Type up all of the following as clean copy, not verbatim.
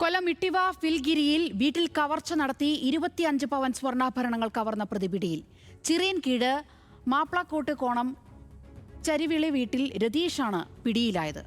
കൊല്ലം ഇട്ടിവ ഫിൽഗിരിയിൽ വീട്ടിൽ കവർച്ച നടത്തി 25 പവൻ സ്വർണ്ണാഭരണങ്ങൾ കവർന്ന പ്രതിപിടിയിൽ. ചിറയൻകീഴ് മാപ്ലാക്കോട്ട് കോണം ചരിവിളി വീട്ടിൽ രതീഷാണ് പിടിയിലായത്.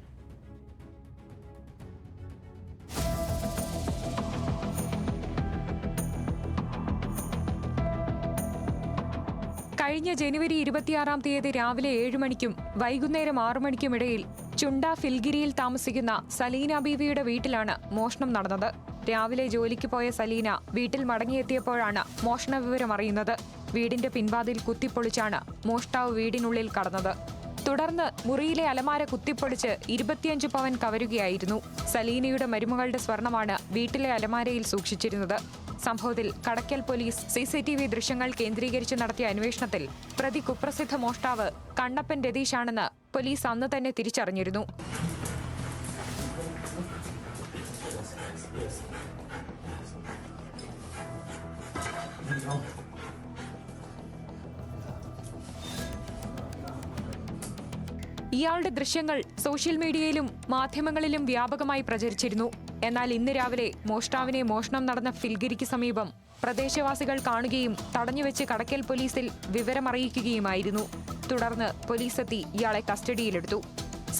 കഴിഞ്ഞ ജനുവരി 26-ാം തീയതി രാവിലെ 7 മണിക്കും വൈകുന്നേരം 6 മണിക്കുമിടയിൽ ചുണ്ട ഫിൽഗിരിയിൽ താമസിക്കുന്ന സലീന ബീവിയുടെ വീട്ടിലാണ് മോഷണം നടന്നത്. രാവിലെ ജോലിക്ക് പോയ സലീന വീട്ടിൽ മടങ്ങിയെത്തിയപ്പോഴാണ് മോഷണ വിവരം അറിയുന്നത്. വീടിന്റെ പിൻവാതിൽ കുത്തിപ്പൊളിച്ചാണ് മോഷ്ടാവ് വീടിനുള്ളിൽ കടന്നത്. തുടർന്ന് മുറിയിലെ അലമാര കുത്തിപ്പൊളിച്ച് 25 പവൻ കവരുകയായിരുന്നു. സലീനയുടെ മരുമകളുടെ സ്വർണമാണ് വീട്ടിലെ അലമാരയിൽ സൂക്ഷിച്ചിരുന്നത്. സംഭവത്തിൽ കടയ്ക്കൽ പോലീസ് CCTV ദൃശ്യങ്ങൾ കേന്ദ്രീകരിച്ച് നടത്തിയ അന്വേഷണത്തിൽ പ്രതി കുപ്രസിദ്ധ മോഷ്ടാവ് കണ്ണപ്പൻ രതീഷാണെന്ന് പോലീസ് അന്ന് തന്നെ തിരിച്ചറിഞ്ഞിരുന്നു. ഇയാളുടെ ദൃശ്യങ്ങൾ സോഷ്യൽ മീഡിയയിലും മാധ്യമങ്ങളിലും വ്യാപകമായി പ്രചരിച്ചിരുന്നു. എന്നാൽ ഇന്ന് രാവിലെ മോഷ്ടാവിനെ മോഷണം നടന്ന ഫിൽഗിരിക്ക് സമീപം പ്രദേശവാസികൾ കാണുകയും തടഞ്ഞുവെച്ച് കടയ്ക്കൽ പോലീസിൽ വിവരമറിയിക്കുകയുമായിരുന്നു. തുടർന്ന് പോലീസ് എത്തി ഇയാളെ കസ്റ്റഡിയിലെടുത്തു.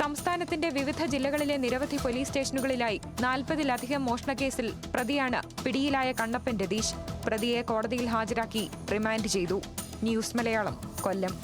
സംസ്ഥാനത്തിന്റെ വിവിധ ജില്ലകളിലെ നിരവധി പോലീസ് സ്റ്റേഷനുകളിലായി 40-ലധികം മോഷണക്കേസിൽ പ്രതിയാണ് പിടിയിലായ കണ്ണപ്പൻ രതീഷ്. പ്രതിയെ കോടതിയിൽ ഹാജരാക്കി റിമാൻഡ് ചെയ്തു. ന്യൂസ് മലയാളം, കൊല്ലം.